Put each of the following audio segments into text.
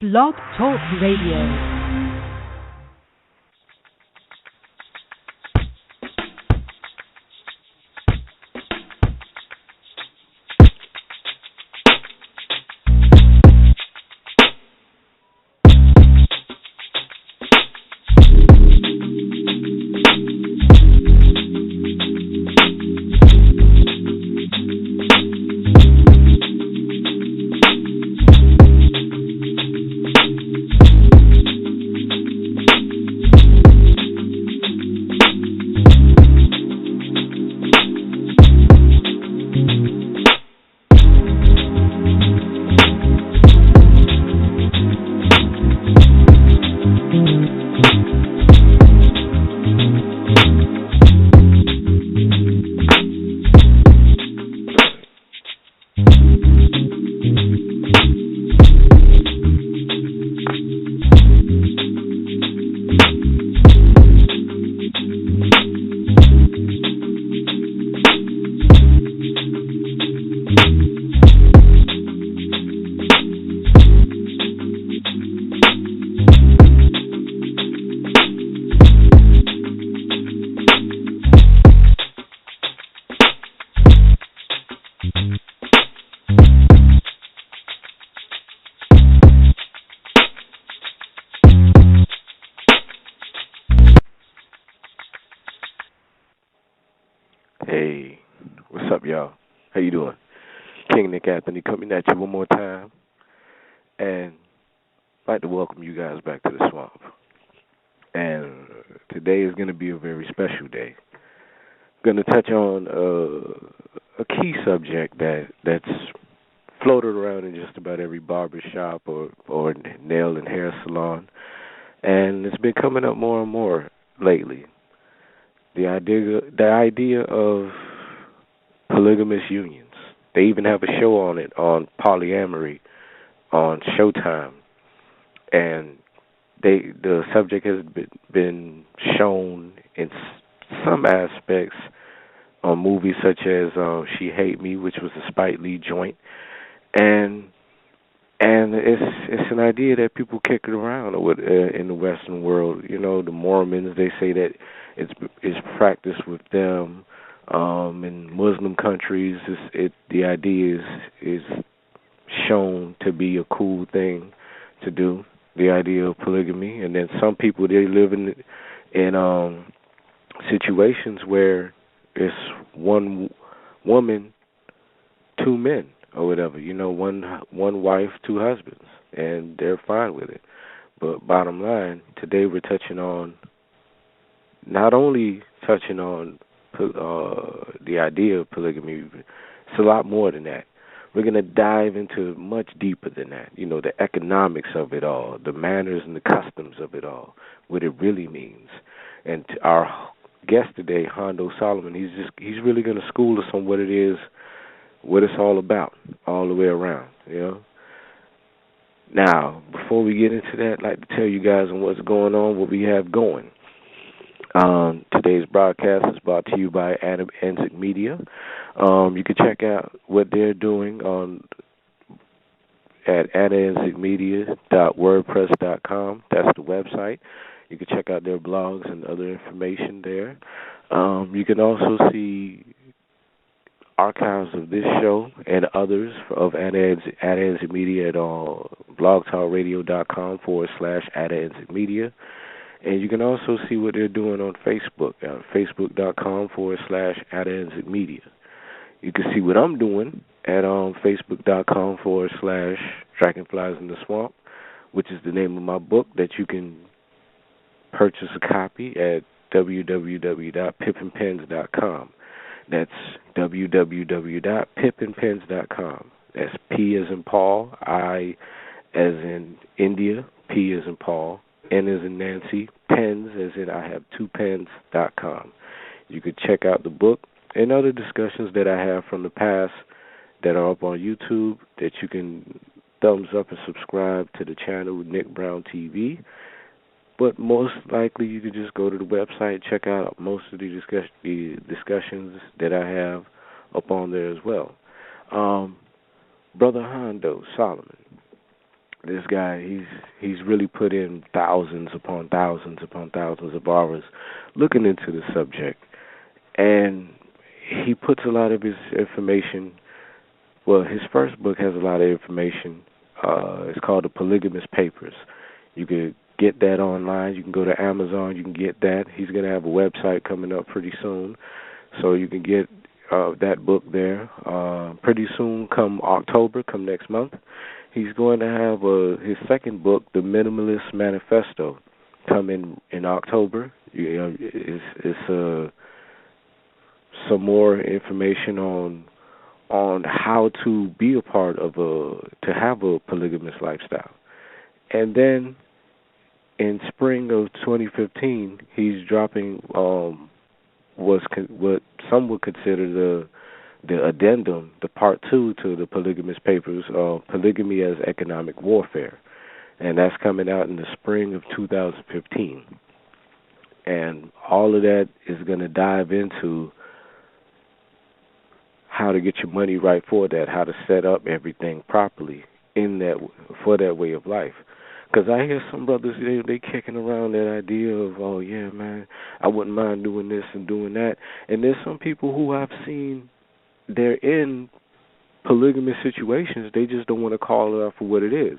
Blog Talk Radio. Hey, what's up, y'all? How you doing? King Nick Anthony coming at you one more time, and I'd like to welcome you guys back to the swamp. And today is going to be a very special day. I'm going to touch on a key subject that's floated around in just about every barber shop or nail and hair salon, and it's been coming up more and more lately. The idea of polygamous unions. They even have a show on it on polyamory on Showtime, and the subject has been shown in some aspects on movies such as She Hate Me, which was a Spike Lee joint, and it's an idea that people kick it around in the Western world. You know, the Mormons, they say that it's practiced with them. In Muslim countries, the idea is shown to be a cool thing to do. The idea of polygamy, and then some people, they live in situations where it's one woman, two men, or whatever. You know, one wife, two husbands, and they're fine with it. But bottom line, today we're not only touching on the idea of polygamy. It's a lot more than that. We're going to dive into much deeper than that. You know, the economics of it all, the manners and the customs of it all, what it really means. And our guest today, Hondo Solomon, he's really going to school us on what it is, what it's all about, all the way around, you know. Now, before we get into that, I'd like to tell you guys on what's going on, what we have going. Today's broadcast is brought to you by Anzik Media. You can check out what they're doing at ananzikmedia.wordpress.com. That's the website. You can check out their blogs and other information there. You can also see archives of this show and others of Ananzik Media at blogtalkradio.com/AnanzikMedia. And you can also see what they're doing on Facebook, facebook.com/AnanzikMedia. You can see what I'm doing at facebook.com/Dragonflies in the Swamp, which is the name of my book that you can purchase a copy at www.Pipnpens.com. That's www.Pipnpens.com. That's P as in Paul, I as in India, P as in Paul, N as in Nancy, pens as in I have two pens.com. You could check out the book and other discussions that I have from the past that are up on YouTube, that you can thumbs up and subscribe to the channel Nick Brown TV. But most likely you could just go to the website, check out most of the discussions that I have up on there as well. Brother Hondo Solomon, This guy, he's really put in thousands upon thousands upon thousands of hours looking into the subject, and he puts a lot of his information. Well, his first book has a lot of information. It's called the Polygamous Papers. You could get that online. You can go to Amazon. You can get that. He's going to have a website coming up pretty soon, so you can get that book there. Pretty soon, come October, come next month, he's going to have his second book, The Minimalist Manifesto, come in October. It's some more information on how to be a part of to have a polygamous lifestyle. And then in spring of 2015, he's dropping what some would consider the addendum, the part 2 to the Polygamous Papers, Polygamy as Economic Warfare. And that's coming out in the spring of 2015. And all of that is going to dive into how to get your money right for that, how to set up everything properly for that way of life. Because I hear some brothers, they kicking around that idea of, oh, yeah, man, I wouldn't mind doing this and doing that. And there's some people who I've seen, they're in polygamous situations. They just don't want to call it out for what it is.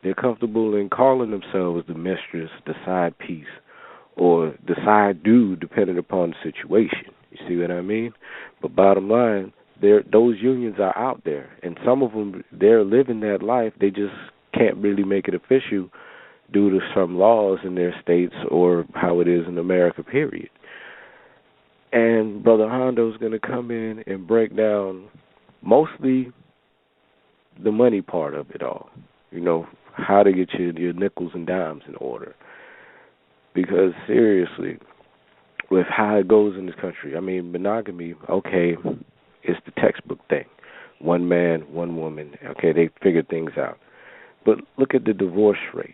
They're comfortable in calling themselves the mistress, the side piece, or the side dude, depending upon the situation. You see what I mean? But bottom line, those unions are out there, and some of them, they're living that life. They just can't really make it official due to some laws in their states or how it is in America, period. And Brother Hondo is going to come in and break down mostly the money part of it all, how to get your nickels and dimes in order. Because seriously, with how it goes in this country, I mean, monogamy, okay, it's the textbook thing. One man, one woman, okay, they figured things out. But look at the divorce rates.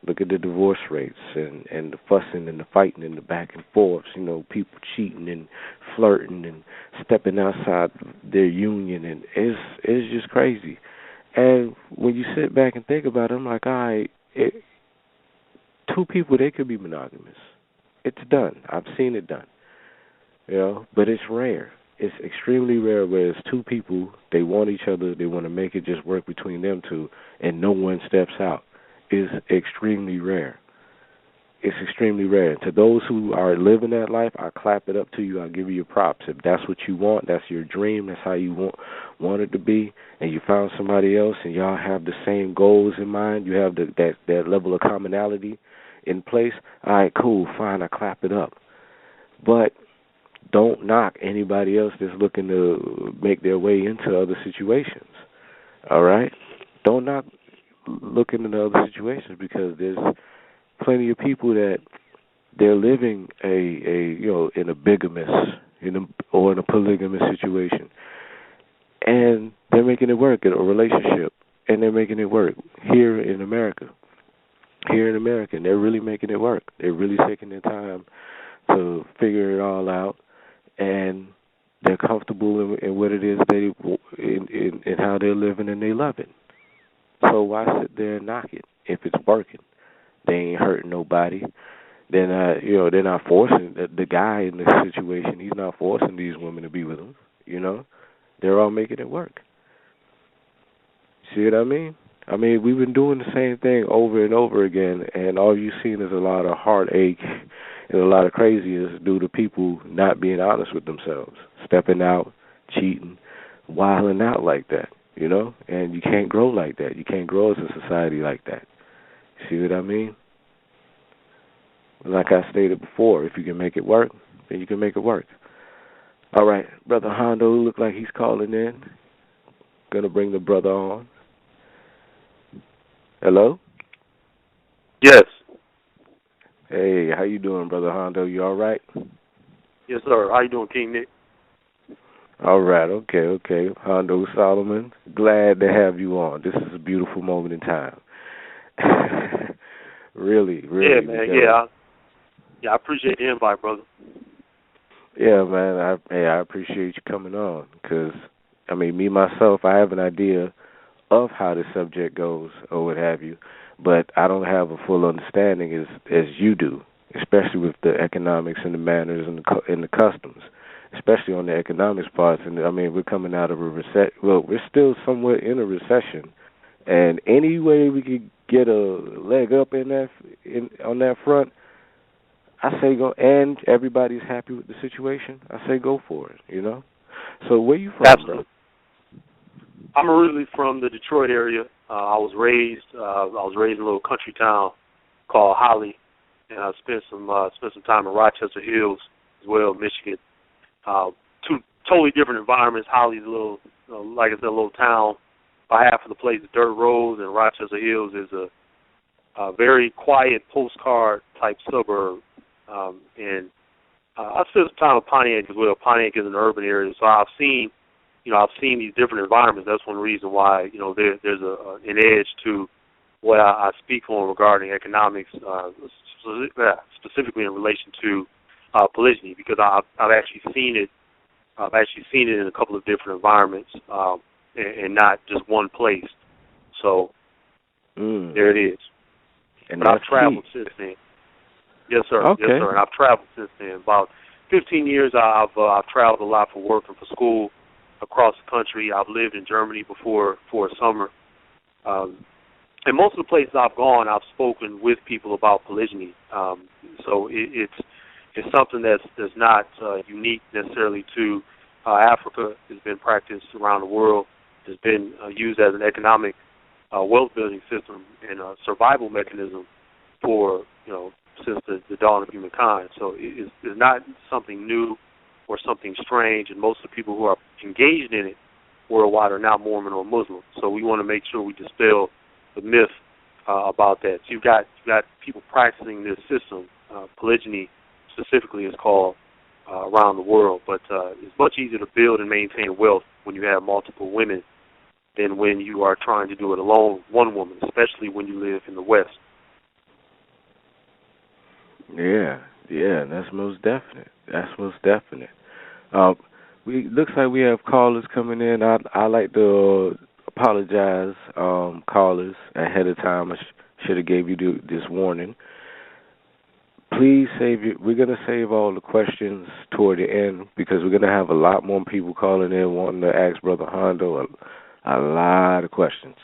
Look at the divorce rates and the fussing and the fighting and the back and forths, people cheating and flirting and stepping outside their union, and it's just crazy. And when you sit back and think about it, I'm like, all right, two people, they could be monogamous. It's done. I've seen it done. But it's rare. It's extremely rare where it's two people, they want each other, they want to make it just work between them two, and no one steps out. It's extremely rare. It's extremely rare. To those who are living that life, I clap it up to you. I give you your props. If that's what you want, that's your dream, that's how you want it to be, and you found somebody else and y'all have the same goals in mind, you have that level of commonality in place, all right, cool, fine, I clap it up. But don't knock anybody else that's looking to make their way into other situations, all right? Don't knock looking into other situations, because there's plenty of people that they're living in a bigamous or in a polygamous situation, and they're making it work in a relationship, and they're making it work here in America. And they're really making it work. They're really taking their time to figure it all out, and they're comfortable in what it is in how they're living, and they love it. So why sit there and knock it if it's working? They ain't hurting nobody. They're not forcing the guy in this situation. He's not forcing these women to be with him. They're all making it work. See what I mean? I mean, we've been doing the same thing over and over again, and all you've seen is a lot of heartache and a lot of craziness due to people not being honest with themselves, stepping out, cheating, wilding out like that, and you can't grow like that. You can't grow as a society like that. See what I mean? Like I stated before, if you can make it work, then you can make it work. All right, Brother Hondo, look like he's calling in. Going to bring the brother on. Hello? Yes. Hey, how you doing, Brother Hondo? You all right? Yes, sir. How you doing, King Nick? All right, okay. Hondo Solomon, glad to have you on. This is a beautiful moment in time. Really. Yeah, man, I appreciate the invite, brother. Yeah, man, I appreciate you coming on, because, me, myself, I have an idea of how the subject goes or what have you, but I don't have a full understanding as you do, especially with the economics and the manners and the customs, especially on the economics parts. And I mean, we're coming out of a recession. Well, we're still somewhat in a recession, and any way we could get a leg up on that front, I say go. And everybody's happy with the situation, I say go for it. You know. So where you from, Absolutely. bro? I'm originally from the Detroit area. I was raised in a little country town called Holly, and I spent some time in Rochester Hills as well, Michigan. Two totally different environments. Holly's a little, like I said, a little town. By half of the place is dirt roads, and Rochester Hills is a very quiet postcard type suburb. And I spent some time in Pontiac as well. Pontiac is an urban area, so I've seen these different environments. That's one reason why, there's an edge to what I speak on regarding economics, specifically in relation to polygyny, because I've actually seen it. I've actually seen it in a couple of different environments, and not just one place. So there it is. And but I've traveled since then. Yes, sir. Okay. Yes, sir. And I've traveled since then. About 15 years, I've traveled a lot for work and for school across the country. I've lived in Germany before for a summer. And most of the places I've gone, I've spoken with people about polygyny. So it's something that's not unique necessarily to Africa. It's been practiced around the world. It's been used as an economic wealth-building system and a survival mechanism for, since the dawn of humankind. So it's not something new or something strange, and most of the people who are engaged in it worldwide are not Mormon or Muslim. So we want to make sure we dispel the myth about that. So you've got people practicing this system. Polygyny specifically is called around the world, but it's much easier to build and maintain wealth when you have multiple women than when you are trying to do it alone, one woman, especially when you live in the West. Yeah, that's most definite. Looks like we have callers coming in. I like to apologize, callers, ahead of time. I should have gave you this warning. Please we're going to save all the questions toward the end because we're going to have a lot more people calling in wanting to ask Brother Hondo a lot of questions.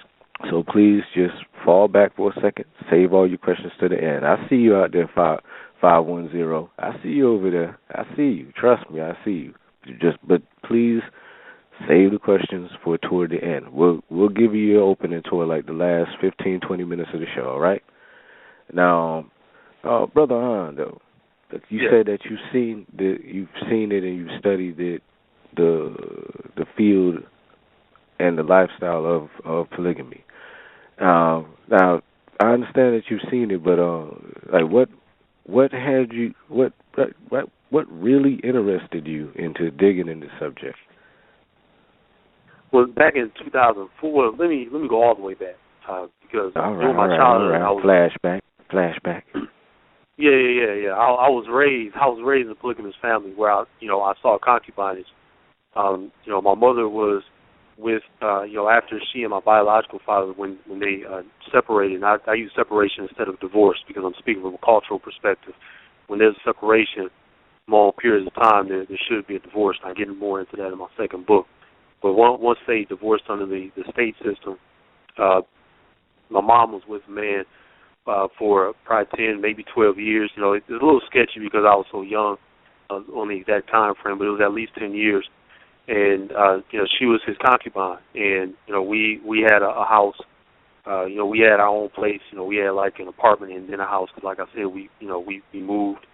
So please just fall back for a second. Save all your questions to the end. I see you out there, 510. I see you over there. I see you. Trust me, I see you. But please save the questions for toward the end. We'll give you your opening toward like the last 15, 20 minutes of the show, all right? Now, Brother Hondo, you said that you've seen it and you've studied it, the field and the lifestyle of polygamy. Now, I understand that you've seen it, but what really interested you into digging into the subject? Well, back in 2004, let me go all the way back because during my childhood, I was flashback. Yeah. I was raised in a polygamous family where I saw concubinage. My mother was with after she and my biological father when they separated. And I use separation instead of divorce because I'm speaking from a cultural perspective. When there's a separation, long periods of time, there should be a divorce. And I'm getting more into that in my second book. But once they divorced under the state system, my mom was with a man for probably 10, maybe 12 years. It was a little sketchy because I was so young on the exact time frame, but it was at least 10 years. And she was his concubine, and we had a house. We had our own place. We had like an apartment and then a house. Because like I said, we moved.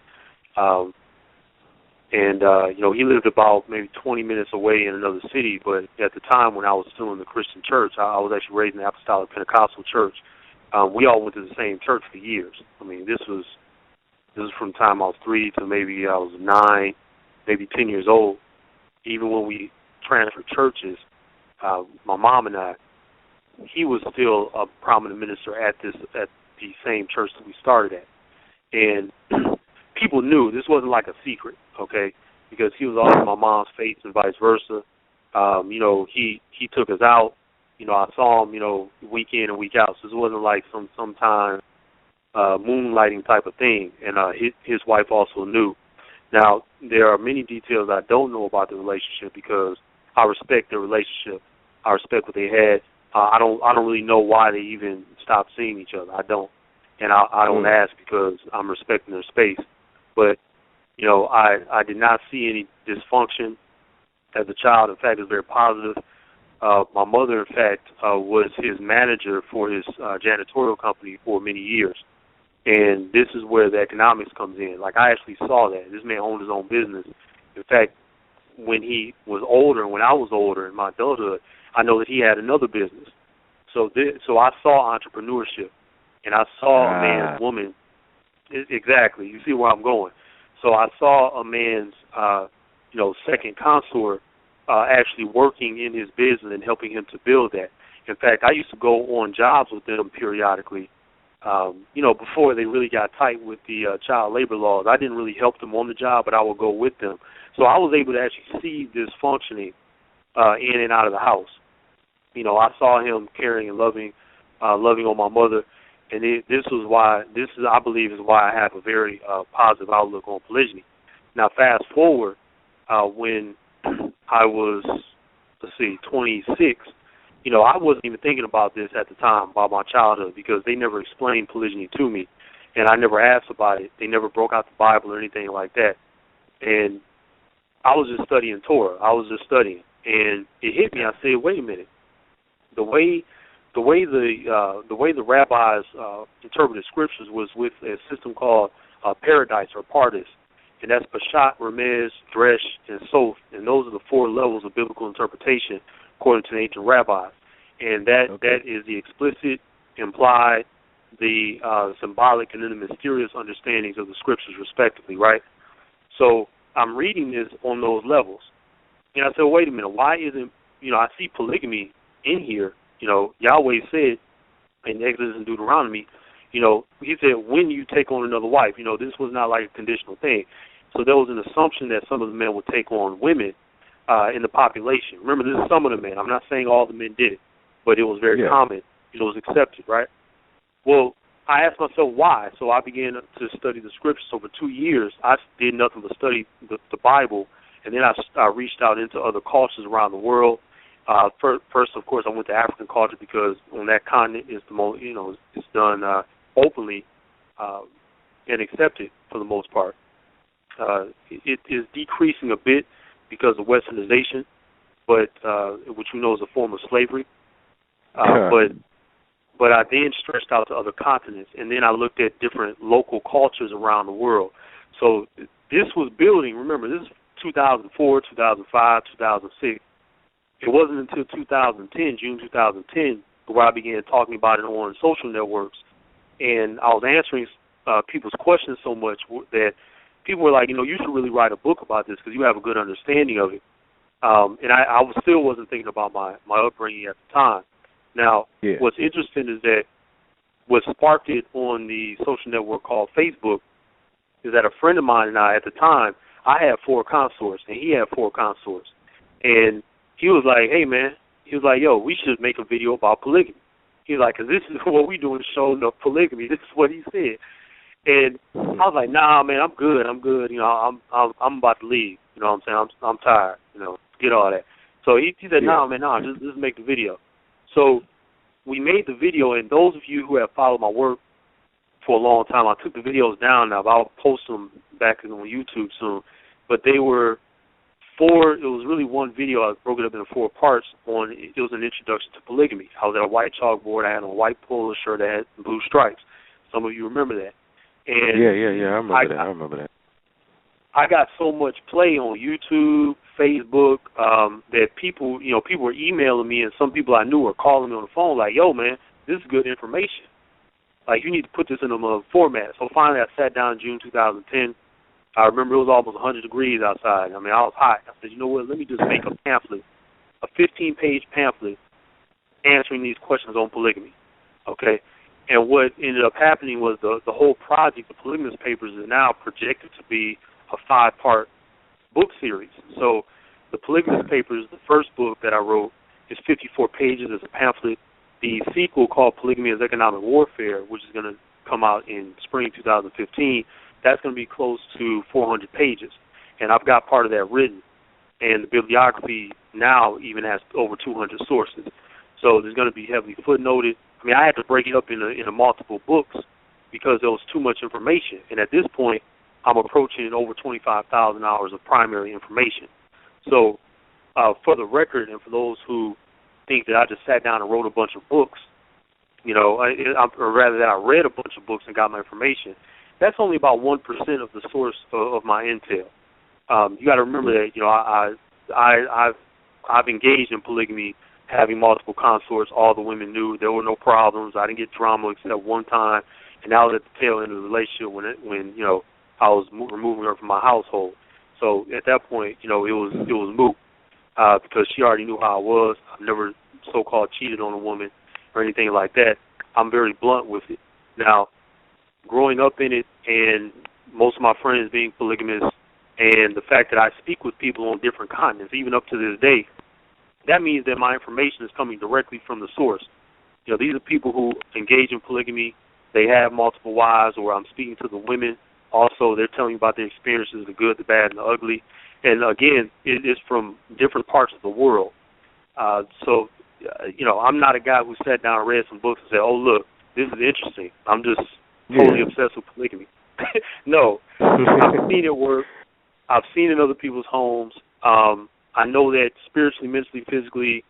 He lived about maybe 20 minutes away in another city. But at the time when I was still in the Christian church, I was actually raised in the Apostolic Pentecostal church. We all went to the same church for years. I mean, this was from the time I was 3 to maybe I was 9, maybe 10 years old. Even when we transferred churches, my mom and I, he was still a prominent minister at the same church that we started at. And people knew this wasn't like a secret, okay, because he was always in my mom's face and vice versa. He took us out. I saw him, week in and week out. So this wasn't like sometime moonlighting type of thing. And his wife also knew. Now, there are many details I don't know about the relationship because I respect their relationship. I respect what they had. I don't really know why they even stopped seeing each other. I don't. And I don't ask because I'm respecting their space. But, I did not see any dysfunction as a child. In fact, it was very positive. My mother, in fact, was his manager for his janitorial company for many years. And this is where the economics comes in. Like, I actually saw that. This man owned his own business. In fact, when he was older, when I was older in my adulthood, I know that he had another business. So I saw entrepreneurship, and I saw a man's woman. Exactly. You see where I'm going. So I saw a man's, second consort actually working in his business and helping him to build that. In fact, I used to go on jobs with them periodically. Before they really got tight with the child labor laws. I didn't really help them on the job, but I would go with them. So I was able to actually see this functioning in and out of the house. I saw him caring and loving on my mother, and I believe is why I have a very positive outlook on polygyny. Now, fast forward when I was, 26. I wasn't even thinking about this at the time, about my childhood, because they never explained polygyny to me, and I never asked about it. They never broke out the Bible or anything like that. And I was just studying Torah. I was just studying, and it hit me. I said, "Wait a minute. The way the rabbis interpreted scriptures was with a system called paradise or pardis, and that's Peshat, Remez, Dresh, and Sof, and those are the 4 levels of biblical interpretation according to the ancient rabbis. And that is the explicit, implied, the symbolic, and then the mysterious understandings of the scriptures, respectively, right? So I'm reading this on those levels. And I said, wait a minute, why isn't, I see polygamy in here. Yahweh said in Exodus and Deuteronomy, he said, when you take on another wife, this was not like a conditional thing. So there was an assumption that some of the men would take on women in the population. Remember, this is some of the men. I'm not saying all the men did it, but it was very common. It was accepted, right? Well, I asked myself why. So I began to study the scriptures. So for 2 years, I did nothing but study the Bible, and then I reached out into other cultures around the world. First, of course, I went to African culture because on that continent is the most, it's done openly and accepted for the most part. It is decreasing a bit because of westernization, but which we know is a form of slavery. But I then stretched out to other continents, and then I looked at different local cultures around the world. So this was building. Remember, this is 2004, 2005, 2006. It wasn't until 2010, June 2010, where I began talking about it on social networks, and I was answering people's questions so much that people were like, you should really write a book about this because you have a good understanding of it. And I still wasn't thinking about my upbringing at the time. Now, what's interesting is that what sparked it on the social network called Facebook is that a friend of mine and I, at the time, I had 4 consorts, and he had 4 consorts. And he was like, hey, man, he was like, yo, we should make a video about polygamy. He was like, because this is what we do in the show, polygamy. This is what he said. And I was like, nah, man, I'm good. I'm about to leave. You know what I'm saying? I'm tired. Get all that. So he said, nah, man, just make the video. So we made the video, and those of you who have followed my work for a long time, I took the videos down now, but I'll post them back on YouTube soon. But they were 4, it was really one video. I broke it up into 4 parts. It was an introduction to polygamy. I was at a white chalkboard. I had a white polo shirt that had blue stripes. Some of you remember that. And I remember that. I got so much play on YouTube, Facebook, that people were emailing me, and some people I knew were calling me on the phone like, yo, man, this is good information. Like, you need to put this in a format. So finally I sat down in June 2010. I remember it was almost 100 degrees outside. I mean, I was hot. I said, you know what, let me just make a pamphlet, a 15-page pamphlet answering these questions on polygamy, okay? And what ended up happening was the whole project, the Polygamous Papers, is now projected to be a 5-part book series. So the Polygamous Papers, the first book that I wrote, It's 54 pages. It's a pamphlet. The sequel called Polygamy as Economic Warfare, which is going to come out in spring 2015, that's going to be close to 400 pages. And I've got part of that written. And the bibliography now even has over 200 sources. So there's going to be heavily footnoted. I mean, I had to break it up into multiple books because there was too much information. And at this point, I'm approaching over 25,000 hours of primary information. So for the record, and for those who think that I just sat down and wrote a bunch of books, or rather that I read a bunch of books and got my information, that's only about 1% of the source of my intel. You got to remember that, I've engaged in polygamy, having multiple consorts. All the women knew there were no problems. I didn't get drama except one time, and that was at the tail end of the relationship when I was removing her from my household. So at that point, it was moot because she already knew how I was. I've never so-called cheated on a woman or anything like that. I'm very blunt with it. Now, growing up in it and most of my friends being polygamous, and the fact that I speak with people on different continents, even up to this day, that means that my information is coming directly from the source. These are people who engage in polygamy. They have multiple wives, or I'm speaking to the women. Also, they're telling me about their experiences, the good, the bad, and the ugly. And, again, it is from different parts of the world. So, I'm not a guy who sat down and read some books and said, oh, look, this is interesting. I'm just totally obsessed with polygamy. No. I've seen it work. I've seen it in other people's homes. I know that spiritually, mentally, physically,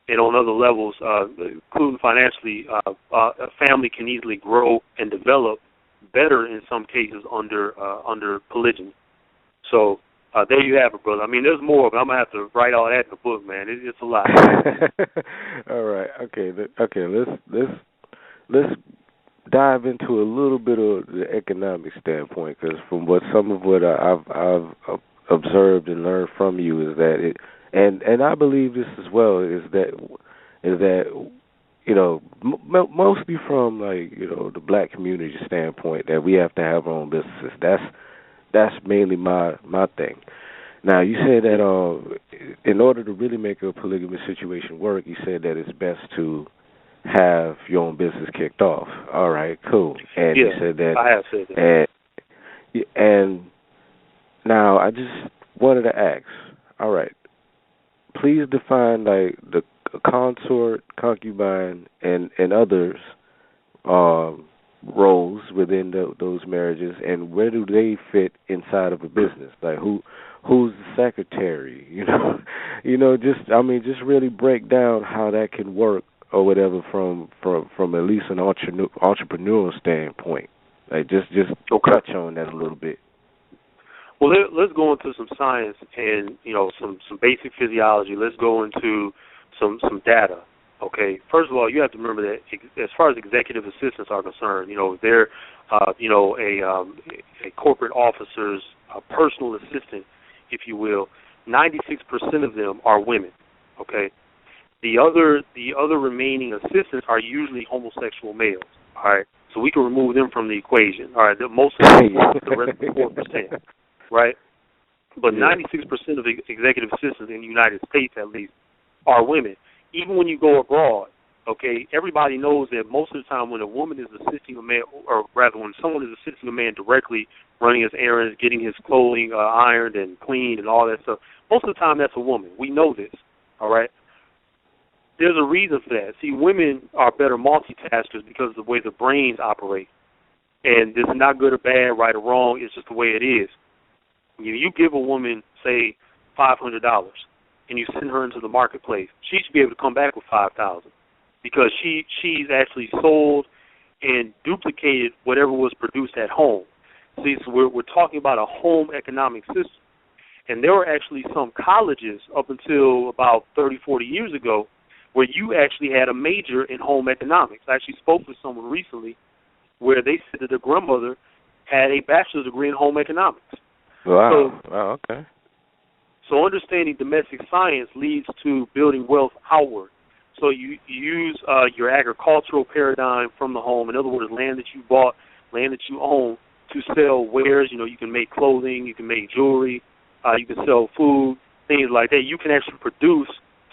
and on other levels, including financially, a family can easily grow and develop better in some cases under polygyny. So there you have it, brother. I mean, there's more, but I'm gonna have to write all that in the book, man. It's a lot. All right. Okay. Let's dive into a little bit of the economic standpoint, because from some of what I've observed and learned from you is that and I believe this as well, is that mostly from the black community standpoint, that we have to have our own businesses. That's mainly my thing. Now, you said that in order to really make a polygamous situation work, you said that it's best to have your own business kicked off. All right, cool. And you said that. I have said that. And now I just wanted to ask. All right, please define the consort, concubine, and others roles within those marriages, and where do they fit inside of a business? Like who's the secretary? Just really break down how that can work or whatever from at least an entrepreneurial standpoint. Like just touch on that a little bit. Well, let's go into some science and some basic physiology. Let's go into some data. Okay. First of all, you have to remember that as far as executive assistants are concerned, they're a corporate officer's personal assistant, if you will. 96% of them are women. Okay. The other remaining assistants are usually homosexual males. All right. So we can remove them from the equation. All right. Most of them, the rest of 4%. Right. But 96% of executive assistants in the United States, at least, are women. Even when you go abroad, okay, everybody knows that most of the time when a woman is assisting a man, or rather when someone is assisting a man directly, running his errands, getting his clothing ironed and cleaned and all that stuff, most of the time that's a woman. We know this, all right? There's a reason for that. See, women are better multitaskers because of the way the brains operate. And this is not good or bad, right or wrong. It's just the way it is. You give a woman, say, $500, and you send her into the marketplace, she should be able to come back with $5,000 because she's actually sold and duplicated whatever was produced at home. See, so we're talking about a home economic system. And there were actually some colleges up until about 30, 40 years ago where you actually had a major in home economics. I actually spoke with someone recently where they said that their grandmother had a bachelor's degree in home economics. Wow. Wow, okay. So understanding domestic science leads to building wealth outward. So you use your agricultural paradigm from the home. In other words, land that you bought, land that you own, to sell wares. You can make clothing, you can make jewelry, you can sell food, things like that. You can actually produce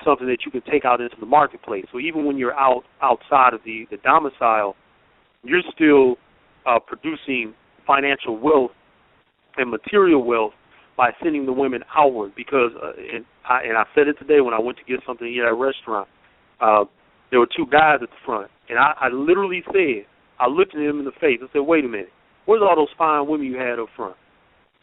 something that you can take out into the marketplace. So even when you're outside of the domicile, you're still producing financial wealth and material wealth by sending the women outward. Because, and I said it today when I went to get something to eat at a restaurant, there were two guys at the front, and I literally said, I looked at him in the face and said, wait a minute, where's all those fine women you had up front?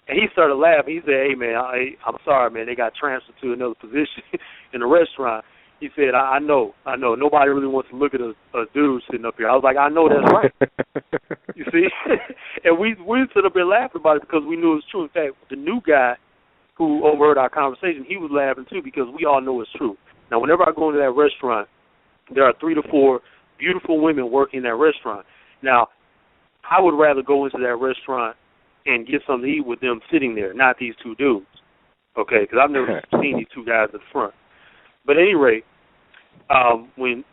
And he started laughing. He said, hey, man, I'm sorry, man, they got transferred to another position in the restaurant. He said, I know. Nobody really wants to look at a dude sitting up here. I was like, I know that's right. You see? And we stood up there laughing about it because we knew it was true. In fact, the new guy who overheard our conversation, he was laughing too because we all know it's true. Now, whenever I go into that restaurant, there are 3 to 4 beautiful women working in that restaurant. Now, I would rather go into that restaurant and get something to eat with them sitting there, not these two dudes, okay, because I've never seen these two guys at the front. But at any rate, when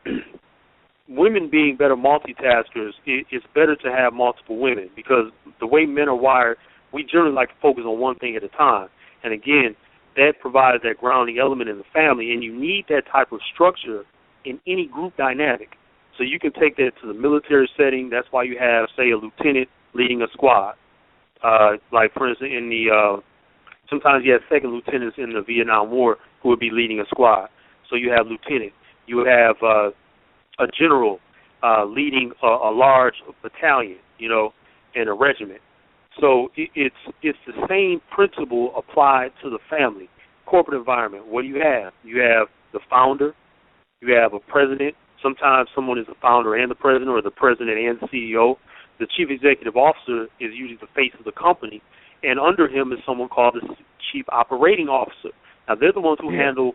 women being better multitaskers, it's better to have multiple women because the way men are wired, we generally like to focus on one thing at a time. And again, that provides that grounding element in the family, and you need that type of structure in any group dynamic. So you can take that to the military setting. That's why you have, say, a lieutenant leading a squad. Like, for instance, in the sometimes you have second lieutenants in the Vietnam War who would be leading a squad. So you have lieutenant. You have a general leading a large battalion, and a regiment. So it's the same principle applied to the family. Corporate environment, what do you have? You have the founder. You have a president. Sometimes someone is the founder and the president, or the president and the CEO. The chief executive officer is usually the face of the company, and under him is someone called the chief operating officer. Now, they're the ones who handle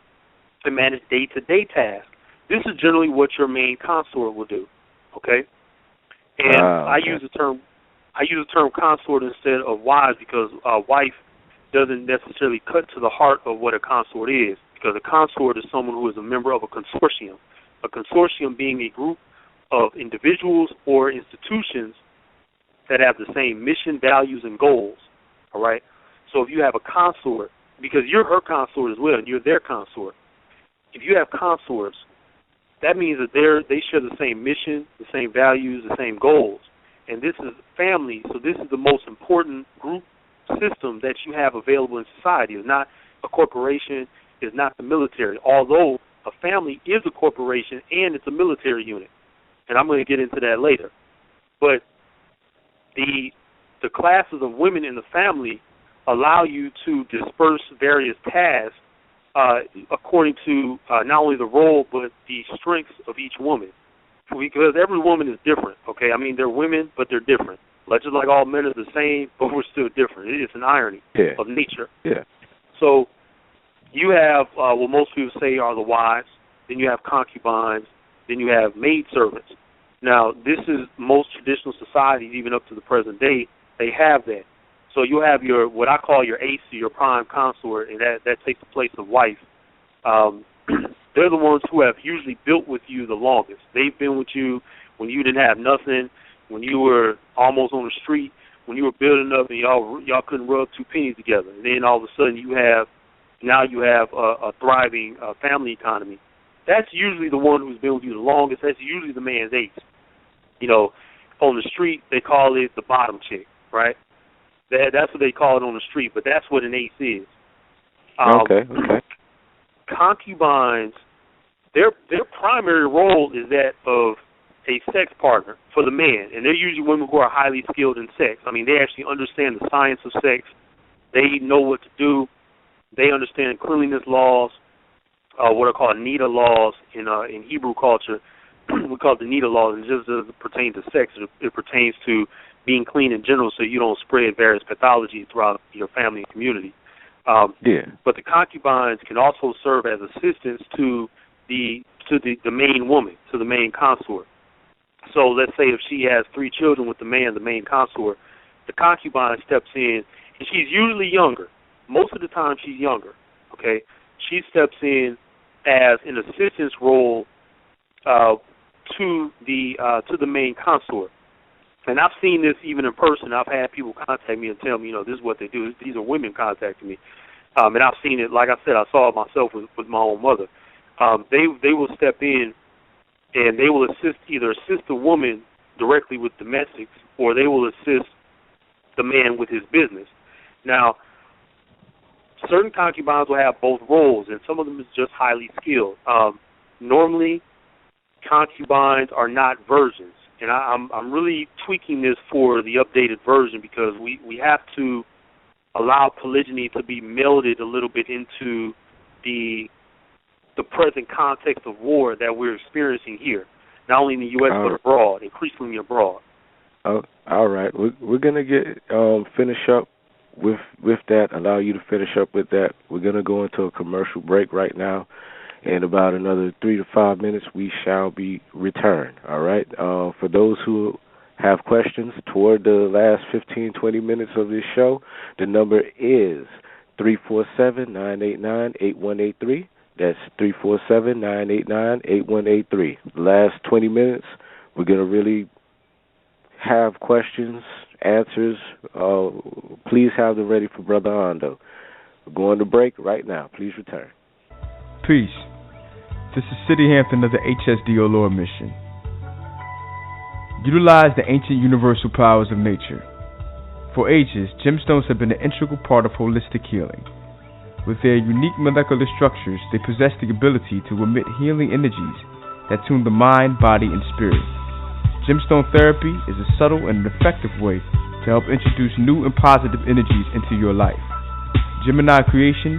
and manage day-to-day tasks. This is generally what your main consort will do, okay? And I use the term consort instead of wives because a wife doesn't necessarily cut to the heart of what a consort is, because a consort is someone who is a member of a consortium. A consortium being a group of individuals or institutions that have the same mission, values, and goals, all right? So if you have a consort, because you're her consort as well, and you're their consort, if you have consorts, that means that they share the same mission, the same values, the same goals. And this is family, so this is the most important group system that you have available in society. It's not a corporation, it's not the military, although a family is a corporation and it's a military unit. And I'm going to get into that later. But the classes of women in the family allow you to disperse various tasks according to not only the role but the strengths of each woman. Because every woman is different, okay? I mean, they're women, but they're different. Just like all men are the same, but we're still different. It's an irony of nature. Yeah. So you have what most people say are the wives. Then you have concubines. Then you have maidservants. Now, this is most traditional societies, even up to the present day, they have that. So you have your, what I call your ace, your prime consort, and that takes the place of wife. They're the ones who have usually built with you the longest. They've been with you when you didn't have nothing, when you were almost on the street, when you were building up and y'all couldn't rub 2 pennies together. And then all of a sudden you have a thriving family economy. That's usually the one who's been with you the longest. That's usually the man's ace. On the street they call it the bottom chick, right? That's what they call it on the street, but that's what an ace is. Okay. Concubines, their primary role is that of a sex partner for the man, and they're usually women who are highly skilled in sex. I mean, they actually understand the science of sex. They know what to do. They understand cleanliness laws, what are called Nida laws in Hebrew culture. We call it the Nida laws, and it just doesn't pertain to sex. It pertains to being clean in general, so you don't spread various pathologies throughout your family and community. But the concubines can also serve as assistants to the main woman, to the main consort. So let's say if she has 3 children with the main consort, the concubine steps in, and she's usually younger. Most of the time she's younger, okay? She steps in as an assistance role to the main consort. And I've seen this even in person. I've had people contact me and tell me, this is what they do. These are women contacting me. And I've seen it, like I said, I saw it myself with my own mother. they will step in and they will either assist the woman directly with domestics, or they will assist the man with his business. Now, certain concubines will have both roles, and some of them is just highly skilled. Normally, concubines are not virgins, and I'm really tweaking this for the updated version because we have to allow polygyny to be melded a little bit into the present context of war that we're experiencing here, not only in the U.S. but abroad, increasingly abroad. Oh, all right. We're gonna get finish up with that. Allow you to finish up with that. We're gonna go into a commercial break right now. In about another 3 to 5 minutes, we shall be returned. All right. For those who have questions toward the last 15, 20 minutes of this show, the number is 347-989-8183. That's 347-989-8183. The last 20 minutes, we're going to really have questions, answers. Please have them ready for Brother Hondo. We're going to break right now. Please return. Peace. This is City Hampton of the HSDO Lord Mission. Utilize the ancient universal powers of nature. For ages, gemstones have been an integral part of holistic healing. With their unique molecular structures, they possess the ability to emit healing energies that tune the mind, body, and spirit. Gemstone therapy is a subtle and an effective way to help introduce new and positive energies into your life. Gemini Creations,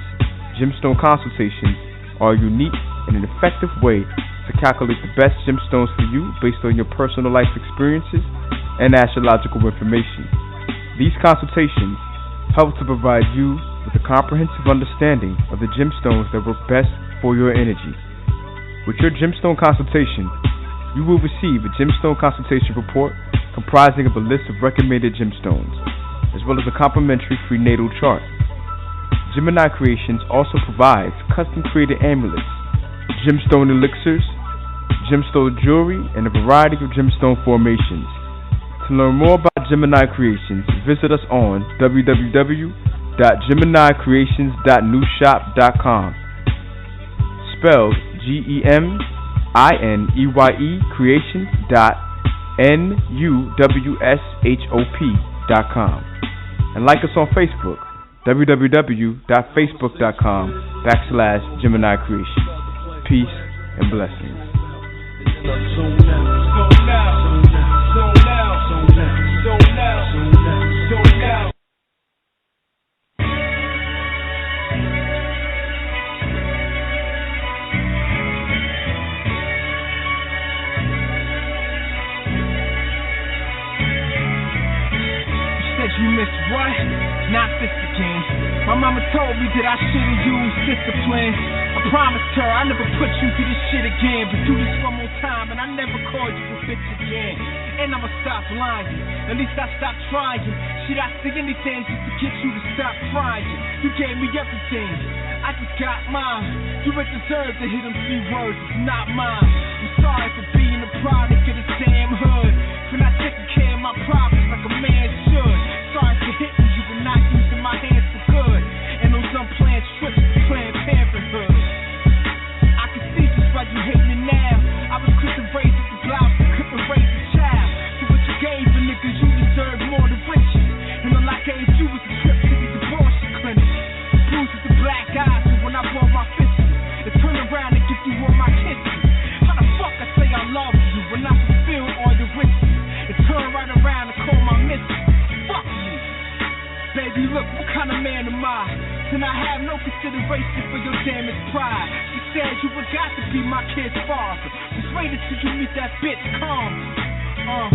gemstone consultations are a unique and an effective way to calculate the best gemstones for you based on your personal life experiences and astrological information. These consultations help to provide you with a comprehensive understanding of the gemstones that work best for your energy. With your gemstone consultation, you will receive a gemstone consultation report comprising of a list of recommended gemstones, as well as a complimentary free natal chart. Gemini Creations also provides custom-created amulets, gemstone elixirs, gemstone jewelry, and a variety of gemstone formations. To learn more about Gemini Creations, visit us on www.geminicreations.newshop.com. Spelled GEMINEYE creations.NUWSHOP.com. And like us on Facebook, www.facebook.com/Gemini Creations. Peace and blessings. You missed what? Not this again. My mama told me that I shouldn't use discipline. I promised her I never put you through this shit again. But do this one more time and I never called you a bitch again. And I'ma stop lying. At least I stopped trying. Shit, I say anything just to get you to stop crying. You gave me everything. I just got mine. You ain't deserve to hear them 3 words. It's not mine. I'm sorry for being a product of the damn hood. For not taking care of my problems like a man should. Sorry for hitting you and not using my hands for good. And those unplanned trips to Planned Parenthood. I can see just why you hate me now. I was quick to raise the blouse and couldn't raise a child. So what you gave a nigga, you deserve more than riches. And all I gave you was a trip to the abortion clinic. Bruises and black eyes, and when I bought my fists, and turn around and give you all my kisses. How the fuck I say I love you when I fulfill all your wishes? And turn right around and call my missus. Fuck you. Baby, look, what kind of man am I? And I have no consideration for your damaged pride. She said you would got to be my kid's father. Just wait until you meet that bitch, calm. God,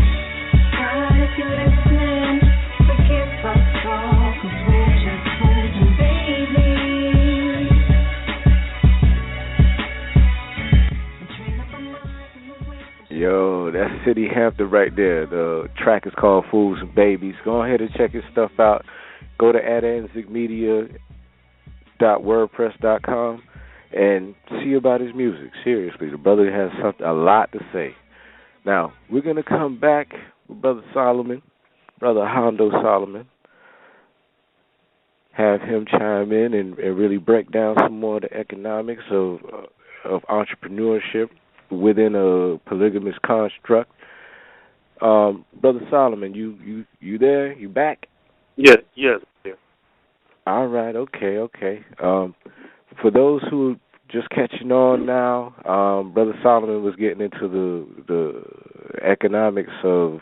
if you're listening, forgive us all, 'cause we're just holding babies. Yo, that's City Hampton right there. The track is called Fools and Babies. Go ahead and check his stuff out. Go to adanzicmedia.wordpress.com and see about his music. Seriously, the brother has a lot to say. Now, we're going to come back with Brother Solomon, Brother Hondo Solomon, have him chime in and really break down some more of the economics of of entrepreneurship within a polygamous construct. Brother Solomon, you there? You back? Yes. Yeah. All right. Okay. For those who just catching on now, Brother Solomon was getting into the economics of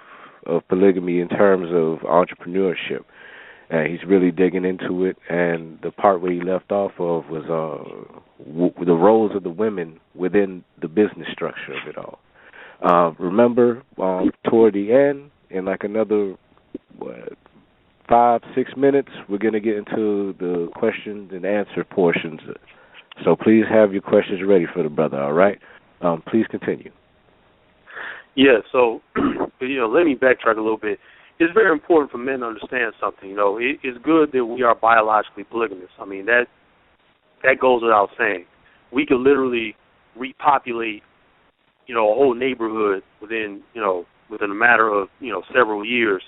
polygamy in terms of entrepreneurship. He's really digging into it, and the part where he left off of was the roles of the women within the business structure of it all. Remember, toward the end, in like another 5-6 minutes, we're going to get into the questions and answer portions. So please have your questions ready for the brother, all right? Please continue. Yeah, so, let me backtrack a little bit. It's very important for men to understand something. It's good that we are biologically polygamous. I mean, that goes without saying. We could literally repopulate, a whole neighborhood within a matter of, several years,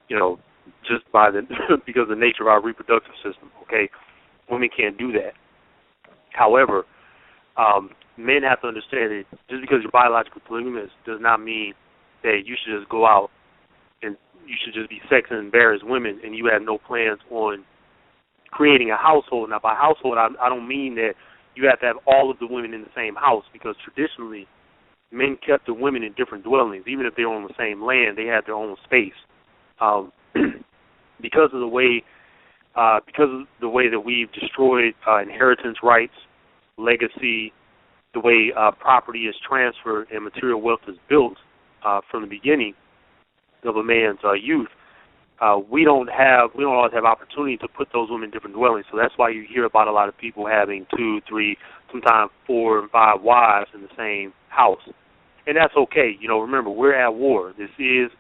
just by because of the nature of our reproductive system, okay? Women can't do that. However, men have to understand that just because you're biologically polygamous does not mean that you should just go out and you should just be sexing various women and you have no plans on creating a household. Now, by household, I don't mean that you have to have all of the women in the same house, because traditionally men kept the women in different dwellings. Even if they're on the same land, they had their own space. Because of the way that we've destroyed inheritance rights, legacy, the way property is transferred and material wealth is built from the beginning of a man's youth, we don't always have opportunity to put those women in different dwellings. So that's why you hear about a lot of people having 2, 3, sometimes 4 and 5 wives in the same house, and that's okay. Remember, we're at war. This is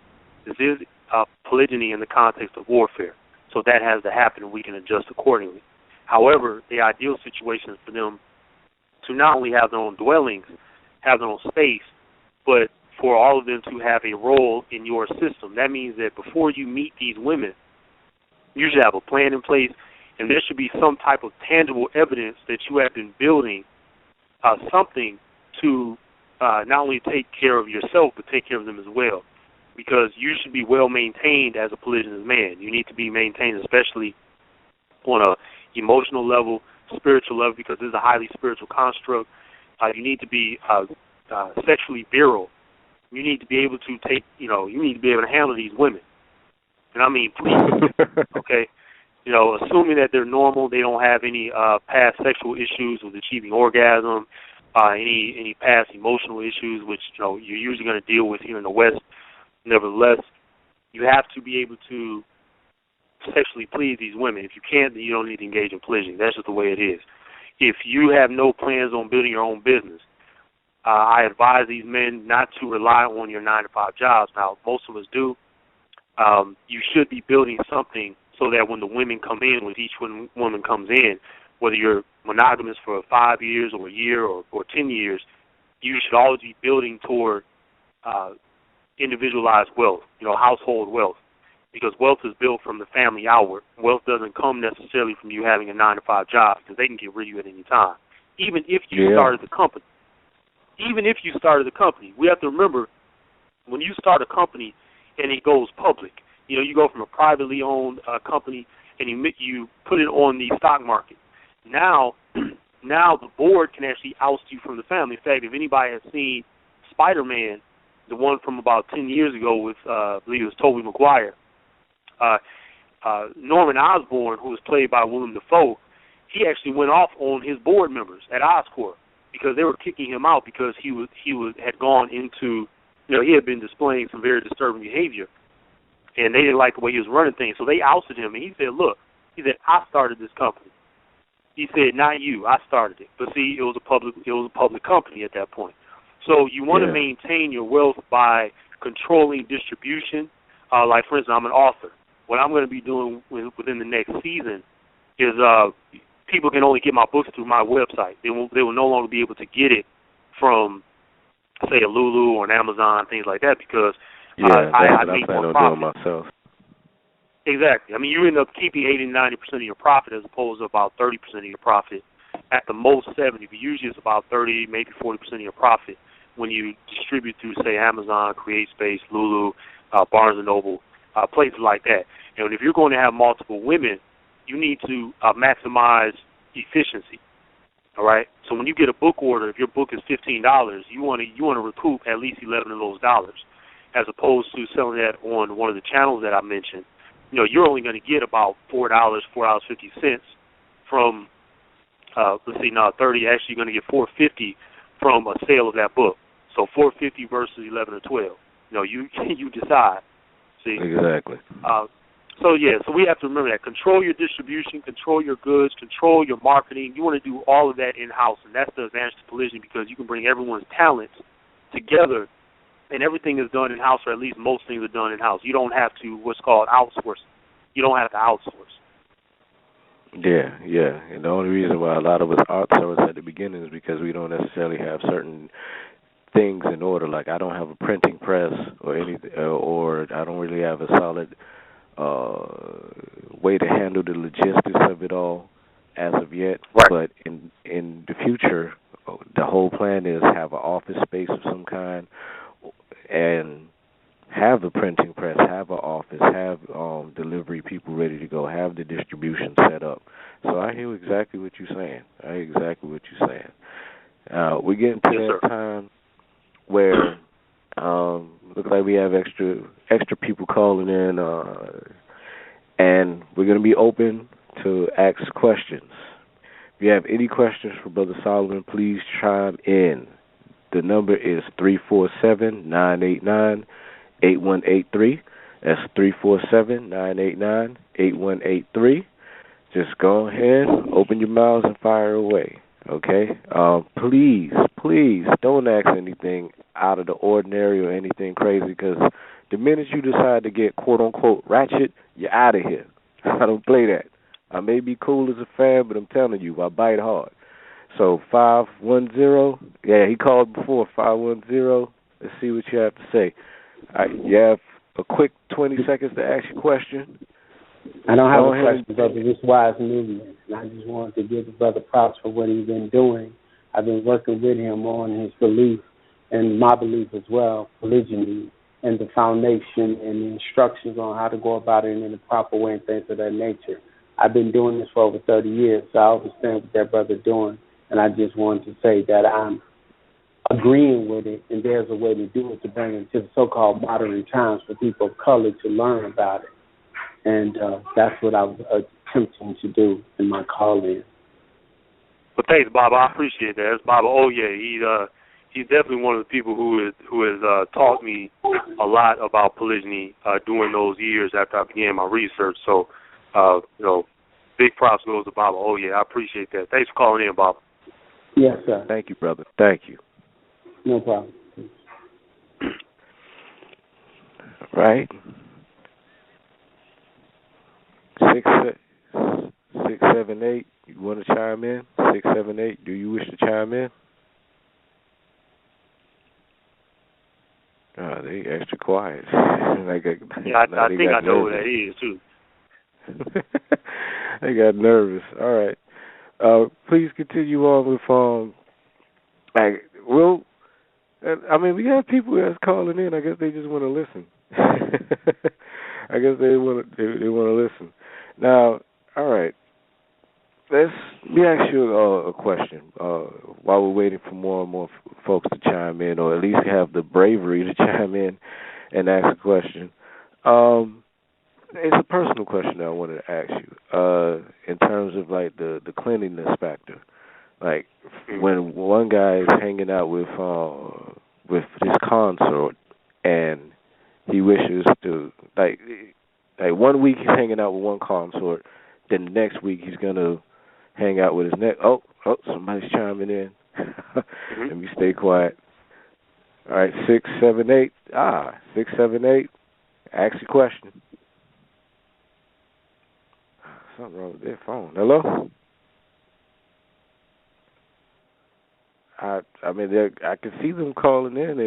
polygyny in the context of warfare. So that has to happen, and we can adjust accordingly. However, the ideal situation is for them to not only have their own dwellings, have their own space, but for all of them to have a role in your system. That means that before you meet these women, you should have a plan in place, and there should be some type of tangible evidence that you have been building something to not only take care of yourself, but take care of them as well. Because you should be well maintained as a polygynous man. You need to be maintained, especially on a emotional level, spiritual level, because this is a highly spiritual construct. You need to be sexually virile. You need to be able to you need to be able to handle these women. And I mean, please, okay? Assuming that they're normal, they don't have any past sexual issues with achieving orgasm, any past emotional issues, which you're usually going to deal with here in the West. Nevertheless, you have to be able to sexually please these women. If you can't, then you don't need to engage in polygyny. That's just the way it is. If you have no plans on building your own business, I advise these men not to rely on your 9-to-5 jobs. Now, most of us do. You should be building something so that when the women come in, when each woman comes in, whether you're monogamous for 5 years or a year or 10 years, you should always be building toward individualized wealth, household wealth, because wealth is built from the family outward. Wealth doesn't come necessarily from you having a 9-to-5 job, because they can get rid of you at any time, even if you started the company. Even if you started the company, we have to remember, when you start a company and it goes public, you go from a privately owned company and you put it on the stock market. Now the board can actually oust you from the family. In fact, if anybody has seen Spider-Man, the one from about 10 years ago with, I believe it was Tobey Maguire, Norman Osborn, who was played by Willem Dafoe, he actually went off on his board members at Oscorp because they were kicking him out because he had gone into, he had been displaying some very disturbing behavior, and they didn't like the way he was running things. So they ousted him, and he said, "Look," he said, "I started this company." He said, "Not you, I started it." But see, it was a public company at that point. So you want to maintain your wealth by controlling distribution. Like, for instance, I'm an author. What I'm going to be doing within the next season is people can only get my books through my website. They will no longer be able to get it from, say, a Lulu or an Amazon, things like that, because I make more profit. Myself. Exactly. I mean, you end up keeping 80 to 90% of your profit as opposed to about 30% of your profit at the most 70, but usually it's about 30, maybe 40% of your profit when you distribute through, say, Amazon, CreateSpace, Lulu, Barnes & Noble, places like that. And if you're going to have multiple women, you need to maximize efficiency. All right. So when you get a book order, if your book is $15, you want to recoup at least $11 of those dollars, as opposed to selling that on one of the channels that I mentioned. You know, you're only going to get about $4.50 from, let's see, now 30. Actually, you're going to get $4.50 from a sale of that book. So $4.50 versus 11 or 12. You know, you decide. See. Exactly. So we have to remember that. Control your distribution, control your goods, control your marketing. You want to do all of that in-house, and that's the advantage to Polygyny, because you can bring everyone's talents together, and everything is done in-house, or at least most things are done in-house. You don't have to what's called outsource. You don't have to outsource. Yeah. And the only reason why a lot of us outsource at the beginning is because we don't necessarily have certain things in order. Like, I don't have a printing press or anything, or I don't really have a solid way to handle the logistics of it all as of yet. Right. But in the future, the whole plan is have an office space of some kind, and have the printing press, have an office, have delivery people ready to go, have the distribution set up. So I hear exactly what you're saying. We're getting to that time where looks like we have extra people calling in, and we're going to be open to ask questions. If you have any questions for Brother Solomon, please chime in. The number is 347-989-8183. That's 347-989-8183. Just go ahead, open your mouths, and fire away. Okay? Please don't ask anything out of the ordinary or anything crazy, because the minute you decide to get quote-unquote ratchet, you're out of here. I don't play that. I may be cool as a fan, but I'm telling you, I bite hard. So 510, he called before, 510. Let's see what you have to say. All right, you have a quick 20 seconds to ask your question. I don't have a question, brother. This wise movement, and I just wanted to give the brother props for what he's been doing. I've been working with him on his belief, and my belief as well, polygyny, and the foundation and the instructions on how to go about it in the proper way and things of that nature. I've been doing this for over 30 years, so I understand what that brother doing, and I just wanted to say that I'm agreeing with it, and there's a way to do it to bring it to the so-called modern times for people of color to learn about it. And that's what I was attempting to do in my call-in. Well, thanks, Bob. I appreciate that. That's Bob. Oh, yeah, he's definitely one of the people who has taught me a lot about polygyny during those years after I began my research. So, big props goes to Bob. Oh, yeah, I appreciate that. Thanks for calling in, Bob. Yes, sir. Thank you, brother. Thank you. No problem. Right. 678. You want to chime in? 678. Do you wish to chime in? They extra quiet. I think I know who that is too. They got nervous. All right. Please continue on with we got people that's calling in. I guess they just want to listen. I guess they want to listen. Now, all right. Let me ask you a question while we're waiting for more and more folks to chime in, or at least have the bravery to chime in and ask a question. It's a personal question that I wanted to ask you in terms of like the cleanliness factor. Like when one guy is hanging out with his consort and he wishes to like 1 week he's hanging out with one consort, then the next week he's gonna hang out with his next. Oh, somebody's chiming in. Let me stay quiet. All right, 678. 678. Ask your question. Something wrong with their phone. Hello? I can see them calling in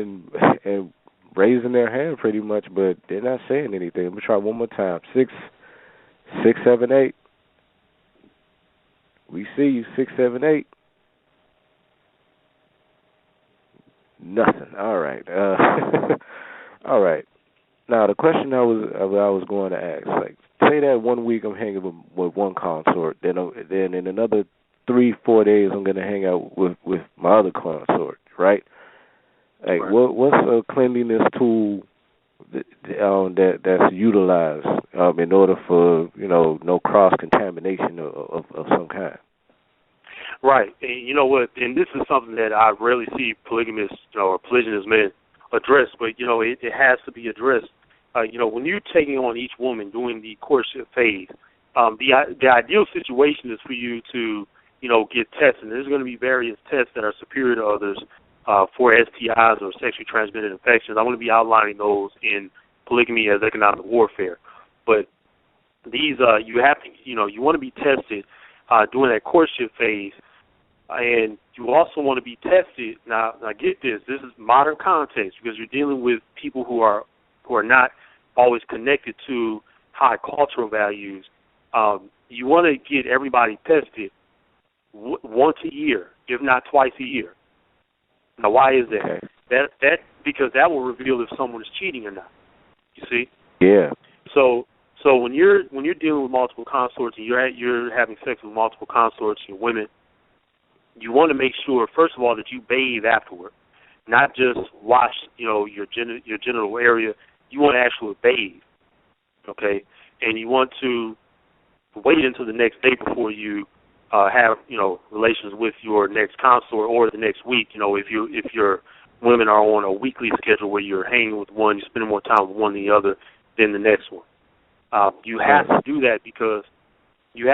and raising their hand pretty much, but they're not saying anything. Let me try one more time. 678. We see you, 6, 7, 8. Nothing. All right. All right. Now the question I was going to ask, like, say that 1 week I'm hanging with one consort, then in another 3-4 days I'm going to hang out with my other consort, right? Like, right. What's a cleanliness tool that's utilized in order for no cross contamination of some kind? Right, and you know what? And this is something that I rarely see polygamists or polygynous men address, but it has to be addressed. When you're taking on each woman during the courtship phase, the ideal situation is for you to get tested. And there's going to be various tests that are superior to others for STIs or sexually transmitted infections. I want to be outlining those in Polygamy as Economic Warfare. But these you have to you want to be tested during that courtship phase. And you also want to be tested. Now get this. This is modern context because you're dealing with people who are not always connected to high cultural values. You want to get everybody tested once a year, if not twice a year. Now, why is that? Okay. That because that will reveal if someone is cheating or not. You see? Yeah. So when you're dealing with multiple consorts and you're having sex with multiple consorts, your women, you want to make sure, first of all, that you bathe afterward, not just wash, your genital area. You want to actually bathe, okay? And you want to wait until the next day before you have, relations with your next consort or the next week. If your women are on a weekly schedule where you're hanging with one, you're spending more time with one than the other than the next one. You have to do that because you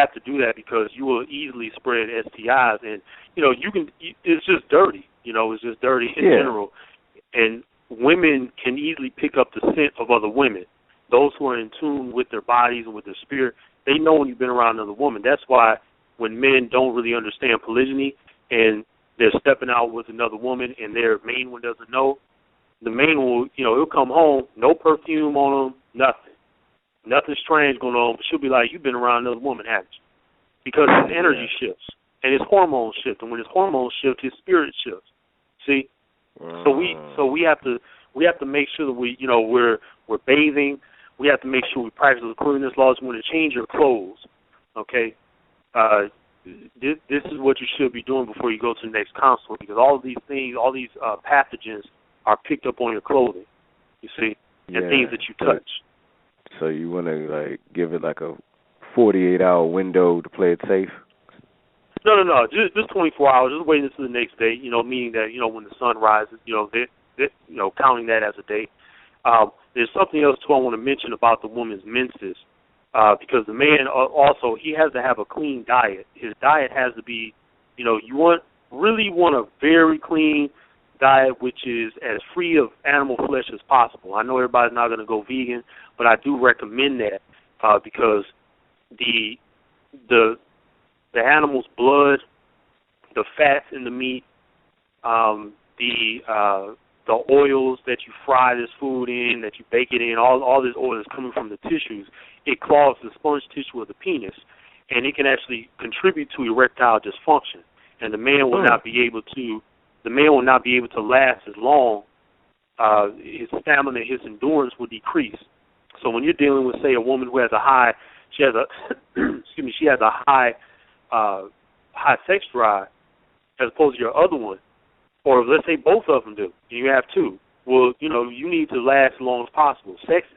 will easily spread STIs, and it's just dirty. It's just dirty in general, and women can easily pick up the scent of other women. Those who are in tune with their bodies and with their spirit, they know when you've been around another woman. That's why when men don't really understand polygyny and they're stepping out with another woman and their main one doesn't know, the main one, he'll come home, no perfume on him, nothing strange going on, but she'll be like, you've been around another woman, haven't you? Because his energy shifts and his hormones shift, and when his hormones shift, his spirit shifts. See, so we have to make sure that we're bathing. We have to make sure we practice the cleanliness laws. When to change your clothes, okay. This is what you should be doing before you go to the next consort, because all of these things, all these pathogens are picked up on your clothing, you see, and things that you touch. So you want to give it like a 48-hour window to play it safe? No, just 24 hours. Just wait until the next day. Meaning that when the sun rises, counting that as a day. There's something else too I want to mention about the woman's menses. Because the man also, he has to have a clean diet. His diet has to be, you really want a very clean diet, which is as free of animal flesh as possible. I know everybody's not going to go vegan, but I do recommend that because the animal's blood, the fats in the meat, the oils that you fry this food in, that you bake it in, all this oil is coming from the tissues. It clogs the sponge tissue of the penis, and it can actually contribute to erectile dysfunction. And the man will not be able to last as long. His stamina, his endurance will decrease. So when you're dealing with, say, a woman who has she has a high sex drive, as opposed to your other one, or let's say both of them do, and you have two. Well, you need to last as long as possible. Sex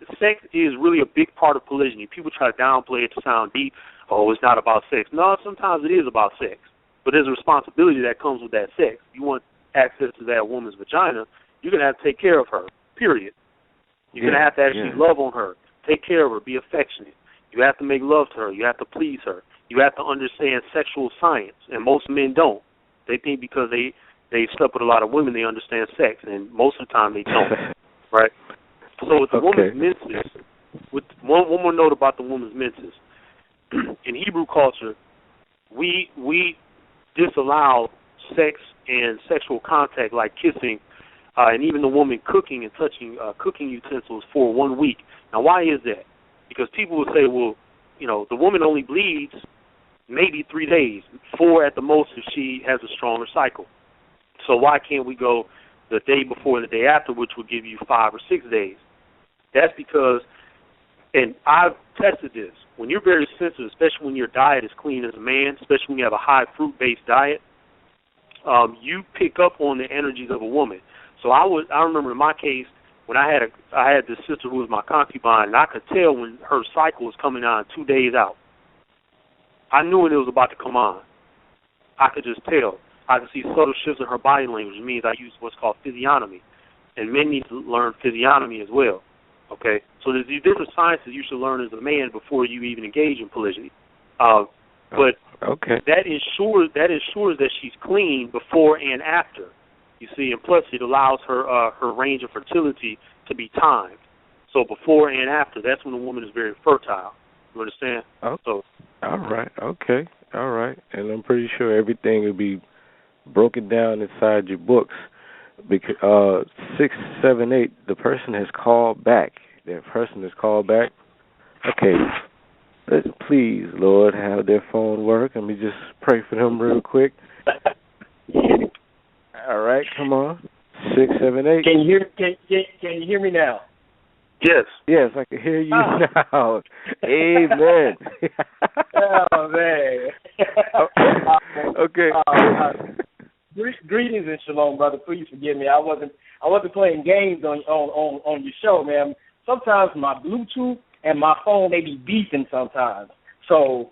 is really a big part of polygyny. People try to downplay it to sound deep. Oh, it's not about sex. No, sometimes it is about sex. But there's a responsibility that comes with that sex. If you want access to that woman's vagina, you're going to have to take care of her, period. You're going to have to actually love on her, take care of her, be affectionate. You have to make love to her. You have to please her. You have to understand sexual science, and most men don't. They think because they slept with a lot of women, they understand sex, and most of the time they don't, right? So with the woman's menses, with one more note about the woman's menses. In Hebrew culture, we disallow sex and sexual contact like kissing, and even the woman cooking and touching cooking utensils for 1 week. Now, why is that? Because people will say, well, the woman only bleeds maybe 3 days, 4 at the most if she has a stronger cycle. So why can't we go the day before and the day after, which would give you 5 or 6 days? That's because, and I've tested this, when you're very sensitive, especially when your diet is clean as a man, especially when you have a high fruit-based diet, you pick up on the energies of a woman. So I remember in my case, when I had this sister who was my concubine, and I could tell when her cycle was coming on 2 days out. I knew when it was about to come on. I could just tell. I could see subtle shifts in her body language. It means I use what's called physiognomy. And men need to learn physiognomy as well. Okay? So there's these different sciences you should learn as a man before you even engage in polygyny. But that ensures that she's clean before and after. You see, and plus it allows her range of fertility to be timed. So before and after, that's when a woman is very fertile. You understand? Oh, so, all right, okay, all right. And I'm pretty sure everything will be broken down inside your books. Because 678, the person has called back. That person has called back. Okay, please, Lord, have their phone work. Let me just pray for them real quick. All right, come on. 678. Can you hear me now? Yes. Yes, I can hear you now. Amen. Oh man. Okay. Greetings and shalom, brother. Please forgive me. I wasn't playing games on your show, man. Sometimes my Bluetooth and my phone may be beeping sometimes. So,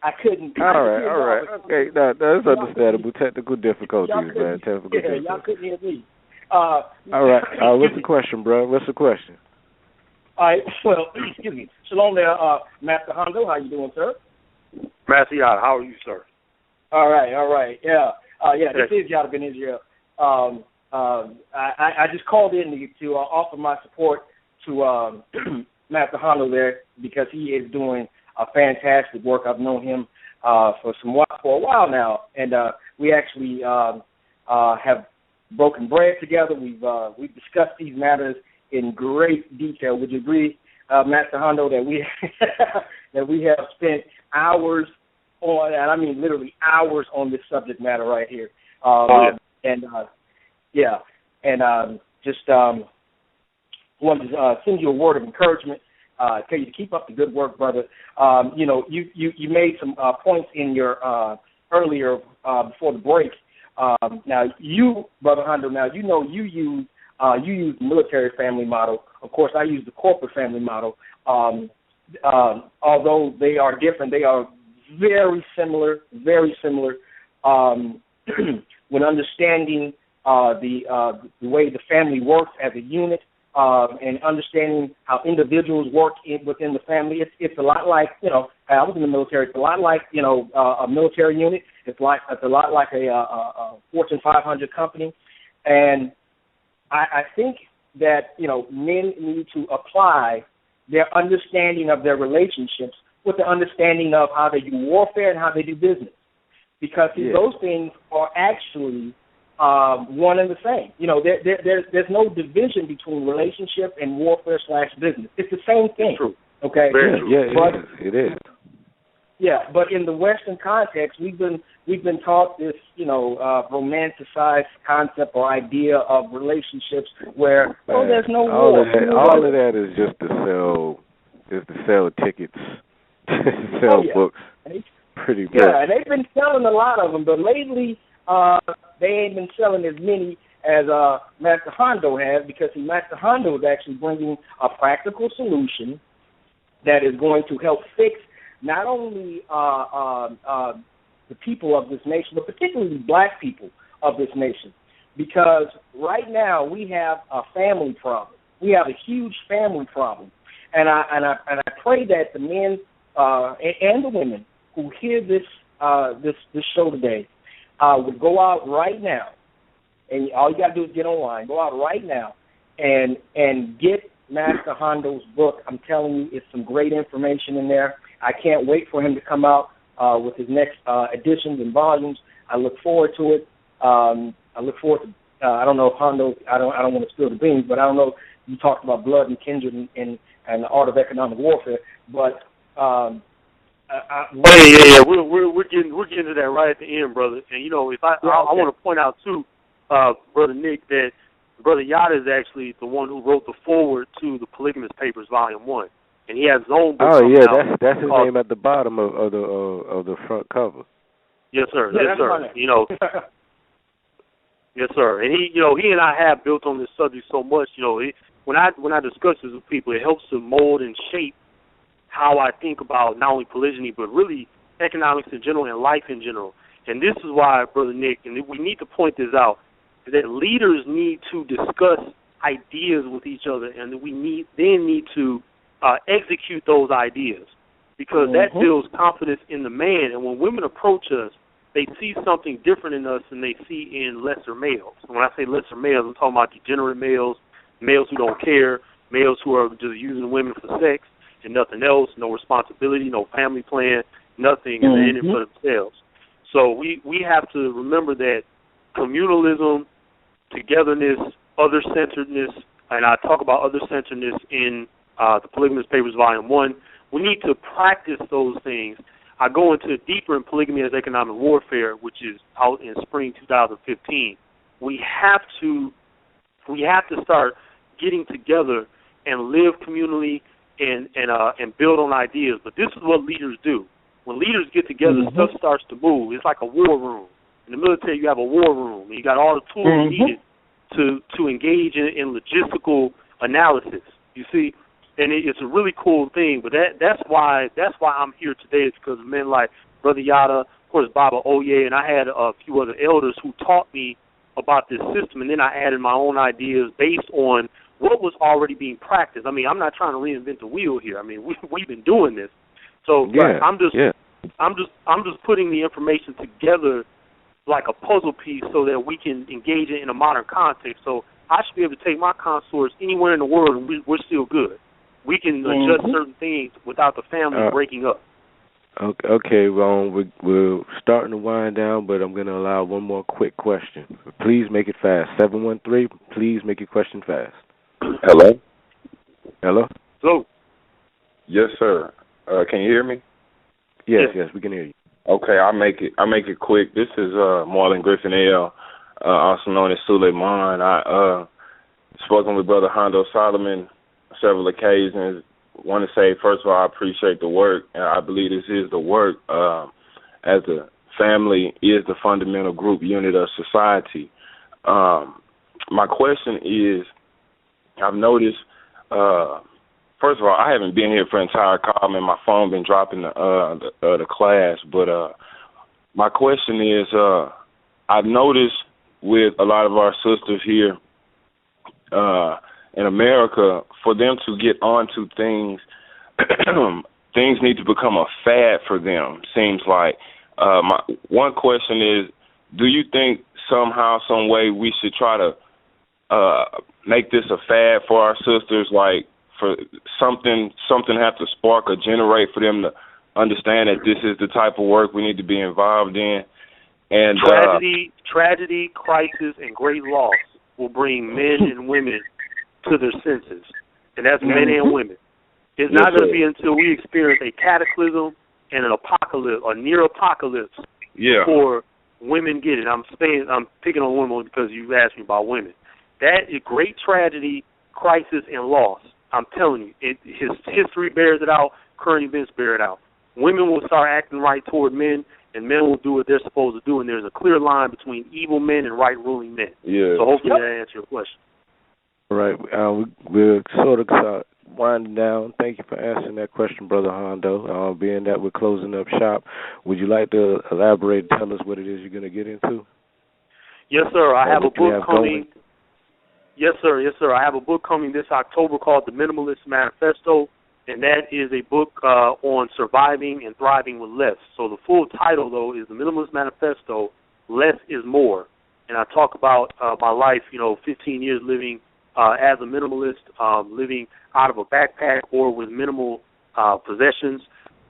I couldn't. All right. Okay, no, that's understandable. Technical difficulties, man. Y'all couldn't hear me. All right. What's the question, bro? What's the question? All right. Well, excuse me. Shalom there, Master Hondo. How you doing, sir? Master Yada, how are you, sir? All right. Yeah. This is Yada Ben Israel. I just called in to offer my support to Master Hondo there because he is doing a fantastic work. I've known him for a while now, and we actually have broken bread together. We've discussed these matters in great detail. Would you agree, Master Hondo, that we that we have spent hours on, and I mean literally hours on this subject matter right here? Just wanted to send you a word of encouragement. Tell you to keep up the good work, brother. You made some points in your earlier before the break. Now you, Brother Hondo, you use the military family model. Of course, I use the corporate family model. Although they are different, they are very similar. Very similar. When understanding the way the family works as a unit. And understanding how individuals work within the family, it's a lot like I was in the military. It's a lot like a military unit. It's a lot like a Fortune 500 company, and I think that men need to apply their understanding of their relationships with the understanding of how they do warfare and how they do business, because those things are actually one and the same. There's no division between relationship and warfare / business. It's the same thing. True. Okay. Very true. Yeah, it is. Yeah, but in the Western context, we've been taught this, romanticized concept or idea of relationships where there's no war. All of that is just to sell tickets, to sell books. Pretty much. Yeah, and they've been selling a lot of them, but lately they ain't been selling as many as Master Hondo has, because Master Hondo is actually bringing a practical solution that is going to help fix not only the people of this nation, but particularly black people of this nation. Because right now we have a family problem. We have a huge family problem. And I pray that the men and the women who hear this show today would go out right now, and all you got to do is get online. Go out right now and get Master Hondo's book. I'm telling you, it's some great information in there. I can't wait for him to come out with his next editions and volumes. I look forward to it. I look forward to. I don't know if Hondo. I don't want to spill the beans, but I don't know. You talked about blood and kindred and the art of economic warfare, but Yeah. We're getting to that right at the end, brother. And if I want to point out too, Brother Nick, that Brother Yada is actually the one who wrote the foreword to the Polygamous Papers, Volume 1, and he has his own book. Oh yeah, that's his name at the bottom of the front cover. Yes, sir. Yes, sir. Yes, sir. And he and I have built on this subject so much. When I discuss this with people, it helps to mold and shape how I think about not only polygyny but really economics in general and life in general. And this is why, Brother Nick, and we need to point this out, that leaders need to discuss ideas with each other, and that we need to execute those ideas, because that builds confidence in the man. And when women approach us, they see something different in us than they see in lesser males. And when I say lesser males, I'm talking about degenerate males, males who don't care, males who are just using women for sex and nothing else, no responsibility, no family plan, nothing, and they're in it for themselves. So we have to remember that communalism, togetherness, other-centeredness, and I talk about other-centeredness in the Polygamous Papers, Volume 1, we need to practice those things. I go into deeper in Polygamy as Economic Warfare, which is out in spring 2015. We have to start getting together and live communally and build on ideas. But this is what leaders do. When leaders get together, stuff starts to move. It's like a war room. In the military, you have a war room, and you got all the tools needed to engage in logistical analysis. You see, and it's a really cool thing. But that's why I'm here today. It's because of men like Brother Yada, of course, Baba Oye, and I had a few other elders who taught me about this system, and then I added my own ideas based on what was already being practiced. I mean, I'm not trying to reinvent the wheel here. I mean, we've been doing this. So I'm just putting the information together like a puzzle piece so that we can engage it in a modern context. So I should be able to take my consorts anywhere in the world and we're still good. We can adjust certain things without the family breaking up. Okay, Ron, we're starting to wind down, but I'm going to allow one more quick question. Please make it fast. 713, please make your question fast. Hello? Hello? Hello? Yes, sir. Can you hear me? Yes, we can hear you. Okay, I'll make it quick. This is Marlon Griffin L., also known as Suleiman. I spoken with Brother Hondo Solomon several occasions. Want to say, first of all, I appreciate the work, and I believe this is the work, as the family is the fundamental group unit of society. My question is, I've noticed, first of all, I haven't been here for an entire call, and my phone been dropping the class, but my question is, I've noticed with a lot of our sisters here in America, for them to get onto things, things need to become a fad for them, seems like. My one question is, do you think somehow, some way we should try to make this a fad for our sisters, like for something have to spark or generate for them to understand that this is the type of work we need to be involved in? And tragedy, crisis, and great loss will bring men and women to their senses, and that's men and women. It's not going to be until we experience a cataclysm and an apocalypse, or near apocalypse, before women get it. I'm picking on women because you asked me about women. That is great tragedy, crisis, and loss. I'm telling you, his history bears it out. Current events bear it out. Women will start acting right toward men, and men will do what they're supposed to do. And there's a clear line between evil men and right ruling men. Yeah. So hopefully that answers your question. All right, we're sort of winding down. Thank you for answering that question, Brother Hondo. Being that we're closing up shop, would you like to elaborate and tell us what it is you're going to get into? Yes, sir. I have a book coming. Yes, sir. Yes, sir. I have a book coming this October called The Minimalist Manifesto, and that is a book on surviving and thriving with less. So the full title, though, is The Minimalist Manifesto, Less is More. And I talk about my life, 15 years living as a minimalist, living out of a backpack or with minimal possessions.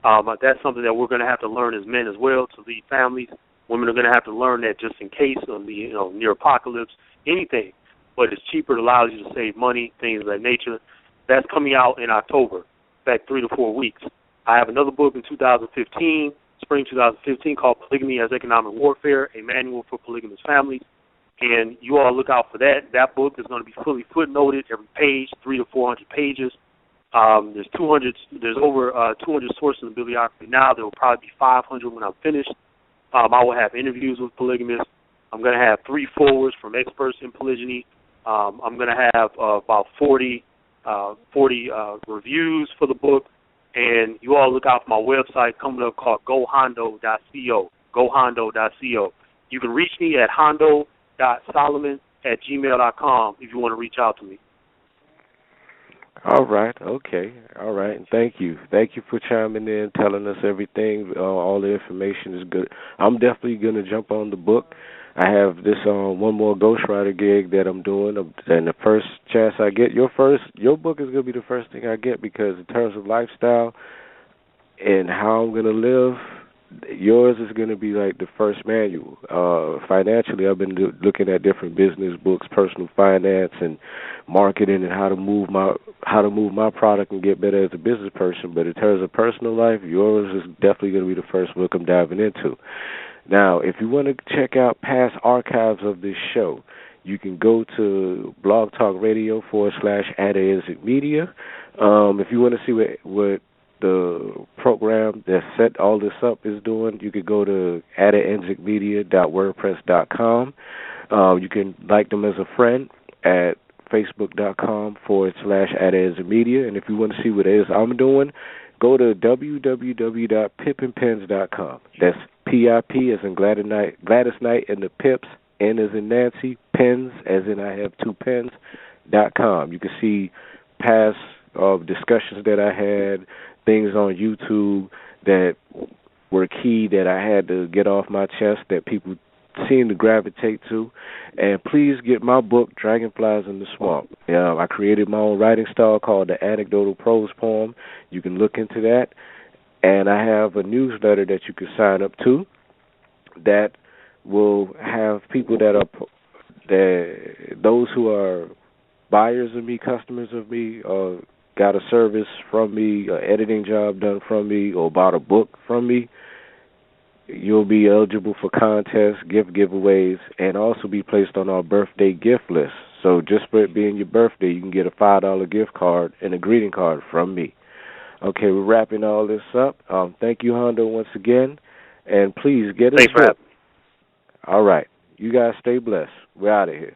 That's something that we're going to have to learn as men as well to lead families. Women are going to have to learn that just in case of the near apocalypse, anything. But it's cheaper, it allows you to save money, things of that nature. That's coming out in October, in fact, 3 to 4 weeks. I have another book in 2015, spring 2015, called Polygamy as Economic Warfare, a manual for polygamous families. And you all look out for that. That book is going to be fully footnoted, every page, 300 to 400 pages. There's over 200 sources in the bibliography now. There will probably be 500 when I'm finished. I will have interviews with polygamists. I'm going to have 3 forwards from experts in polygyny. I'm going to have about 40 reviews for the book. And you all look out for my website coming up called gohondo.co, gohondo.co. You can reach me at hondo.solomon@gmail.com if you want to reach out to me. All right, okay, all right. Thank you for chiming in, telling us everything. All the information is good. I'm definitely going to jump on the book. I have this one more ghostwriter gig that I'm doing, and the first chance I get, your book is going to be the first thing I get, because in terms of lifestyle and how I'm going to live, yours is going to be like the first manual. Financially, I've been looking at different business books, personal finance and marketing, and how to move my product and get better as a business person. But in terms of personal life, yours is definitely going to be the first book I'm diving into. Now, if you want to check out past archives of this show, you can go to Blog Talk Radio /@Media. If you want to see what the program that set all this up is doing, you could go to @media.wordpress.com. You can like them as a friend at facebook.com/@media. And if you want to see what it is I'm doing, go to www.pipnpens.com. That's PIP as in Gladys Knight, and the Pips, N as in Nancy, pens as in I have 2 pens.com. You can see past discussions that I had, things on YouTube that were key that I had to get off my chest that people seem to gravitate to. And please get my book, Dragonflies in the Swamp. I created my own writing style called the Anecdotal Prose Poem. You can look into that. And I have a newsletter that you can sign up to that will have people those who are buyers of me, customers of me, got a service from me, an editing job done from me, or bought a book from me. You'll be eligible for contests, giveaways, and also be placed on our birthday gift list. So just for it being your birthday, you can get a $5 gift card and a greeting card from me. Okay, we're wrapping all this up. Thank you, Hondo, once again. And please get us. Thanks for having me. All right. You guys stay blessed. We're out of here.